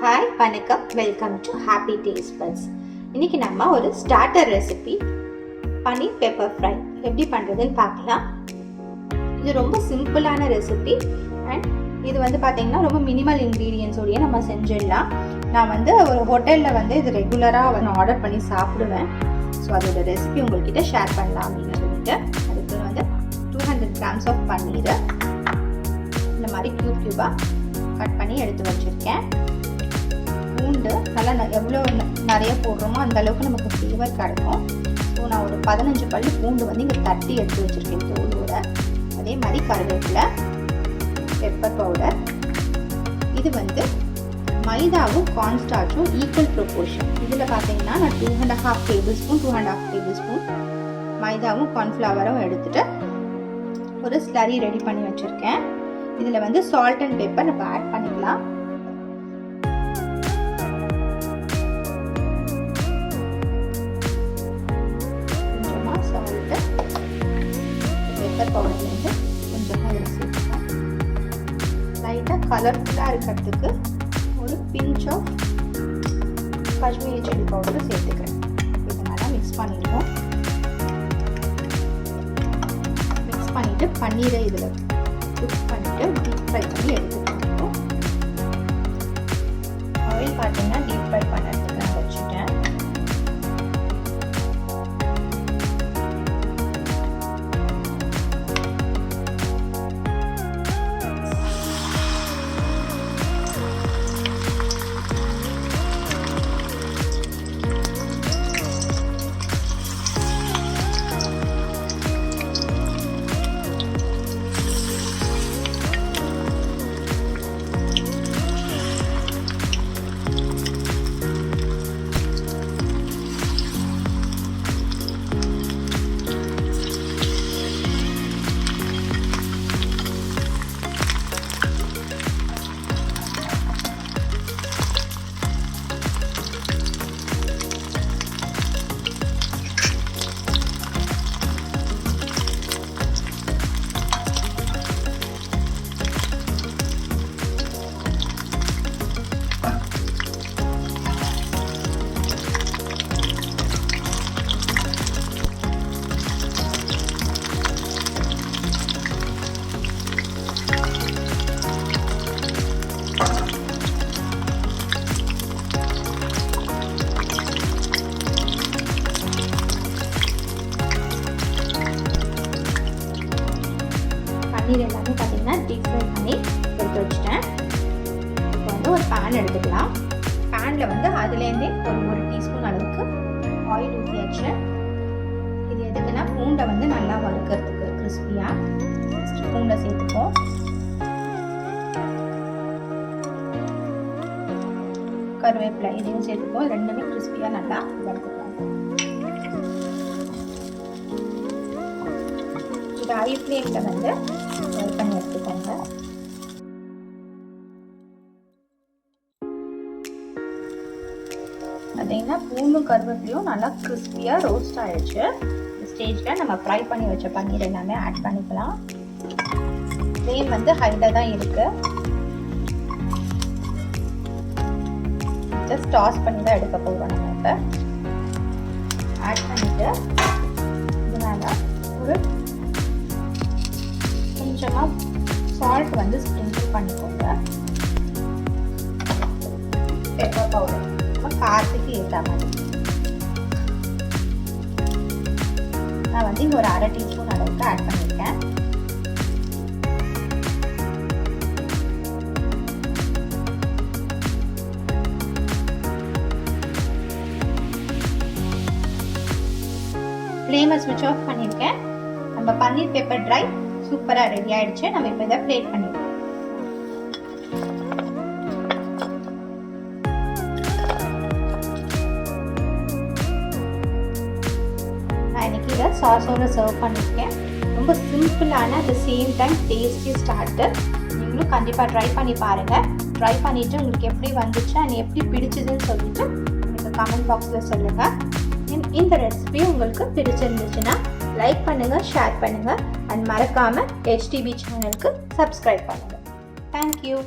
Hi வணக்கம், welcome to happy taste buds. இன்னைக்கு நம்ம ஒரு ஸ்டார்டர் ரெசிபி பன்னீர் பெப்பர் ஃப்ரை எப்படி பண்ணுறதுன்னு பார்க்கலாம். இது ரொம்ப சிம்பிளான ரெசிபி அண்ட் இது பார்த்தீங்கன்னா ரொம்ப மினிமல் இன்க்ரீடியன்ஸோடையே நம்ம செஞ்சிடலாம். நான் ஒரு ஹோட்டலில் இது ரெகுலராக ஆர்டர் பண்ணி சாப்பிடுவேன். ஸோ அதோட ரெசிபி உங்கள்கிட்ட ஷேர் பண்ணலாம் அப்படின்னு சொல்லிட்டு அதுக்கு 200 கிராம்ஸ் ஆஃப் பன்னீரை இந்த மாதிரி க்யூபாக கட் பண்ணி எடுத்து வச்சுருக்கேன். பூண்டு நல்லா எவ்வளோ நிறைய போடுறோமோ அந்த அளவுக்கு நமக்கு ஃப்ளேவர் கிடைக்கும். ஸோ நான் ஒரு 15 பல்லு பூண்டு இங்கே தட்டி எடுத்து வச்சுருக்கேன் தோலோட. அதே மாதிரி கருவேப்பிலை, பெப்பர் பவுடர். இது மைதாவும் கார்ன்ஸ்டார்ச்சும் ஈக்குவல் ப்ரொபோர்ஷன். இதில் பார்த்தீங்கன்னா நான் 2.5 டேபிள் ஸ்பூன் மைதாவும் கார்ன்ஃப்ளவரும் எடுத்துகிட்டு ஒரு ஸ்லரி ரெடி பண்ணி வச்சுருக்கேன். இதில் சால்ட் அண்ட் பெப்பர் நம்ம ஆட் பண்ணிக்கலாம். பெப்பர் பவுடர்லேருந்து கொஞ்சமாக இதில் சேர்த்துக்கலாம். லைட்டாக கலர்ஃபுல்லாக இருக்கிறதுக்கு ஒரு பிஞ்ச் ஆஃப் காஷ்மீரி சில்லி பவுடரை சேர்த்துக்கிறேன். இதை நல்லா மிக்ஸ் பண்ணிடுவோம். மிக்ஸ் பண்ணிவிட்டு பன்னீரை இதில் குக் பண்ணிவிட்டு டீப் ஃப்ரை பண்ணி எடுத்துக்கலாம். ஆயில் பார்த்தீங்கன்னா டீப் ஃப்ரை பண்ணுறதுக்கு நான் வச்சுட்டேன். பன்னீர் எல்லாமே பார்த்தீங்கன்னா டீப் ஃப்ரை பண்ணி எடுத்து வச்சுட்டேன். இப்போ ஒரு பேன் எடுத்துக்கலாம். பேனில் அதுலேருந்தே ஒரு டீஸ்பூன் அளவுக்கு ஆயில் ஊற்றியாச்சு. இது எதுக்குன்னா பூண்டை நல்லா வறுக்கிறதுக்கு கிறிஸ்பியாக பூண்டை சேர்த்துப்போம். கருவேப்பிலை இதையும் சேர்த்துப்போம். ரெண்டுமே கிறிஸ்பியாக நல்லா வறுத்துக்கலாம். இது ஹை ஃப்ளேமில் ஃப்ரை பண்ணி எடுத்துக்கோங்க. பார்த்தீங்கன்னா பூண்டும் கருவேப்பிலையும் நல்லா கிறிஸ்பியாக ரோஸ்ட் ஆகிடுச்சு. இந்த ஸ்டேஜில் நம்ம ஃப்ரை பண்ணி வச்ச பன்னீர் எல்லாமே ஆட் பண்ணிக்கலாம். ஃப்ளேம் ஹையில் தான் இருக்குது. ஜஸ்ட் டாஸ் பண்ணி தான் எடுக்க போகிறோம். நம்ம இப்போ ஆட் பண்ணிவிட்டு இதனால் ஒரு கொஞ்சமாக சால்ட் ஸ்ப்ரிங்கிள் பண்ணிக்கோங்க. பெப்பர் பவுடர் நம்ம காரத்துக்கு ஏற்ற மாதிரி. நான் இங்கே ஒரு 1/2 டீஸ்பூன் அளவுக்கு ஆட் பண்ணியிருக்கேன். ஃப்ளேமை ஸ்விட்ச் ஆஃப் பண்ணியிருக்கேன். நம்ம பன்னீர் பெப்பர் ட்ரை சூப்பராக ரெடி ஆயிடுச்சு. நம்ம இப்போ இதை பிளேட் பண்ணிடலாம். நான் இன்னைக்கு இதை சாஸோட சர்வ் பண்ணியிருக்கேன். ரொம்ப சிம்பிளான at the same time tasty starter. நீங்களும் கண்டிப்பாக ட்ரை பண்ணி பாருங்கள். ட்ரை பண்ணிவிட்டு உங்களுக்கு எப்படி வந்துச்சு அண்ட் எப்படி பிடிச்சதுன்னு சொல்லிட்டு எனக்கு கமெண்ட் பாக்ஸில் சொல்லுங்கள். இந்த ரெசிபி உங்களுக்கு பிடிச்சிருந்துச்சுன்னா லைக் பண்ணுங்கள், ஷேர் பண்ணுங்கள் அண்ட் மறக்காமல் HTB சேனலுக்கு சப்ஸ்கிரைப் பண்ணுங்கள். தேங்க்யூ.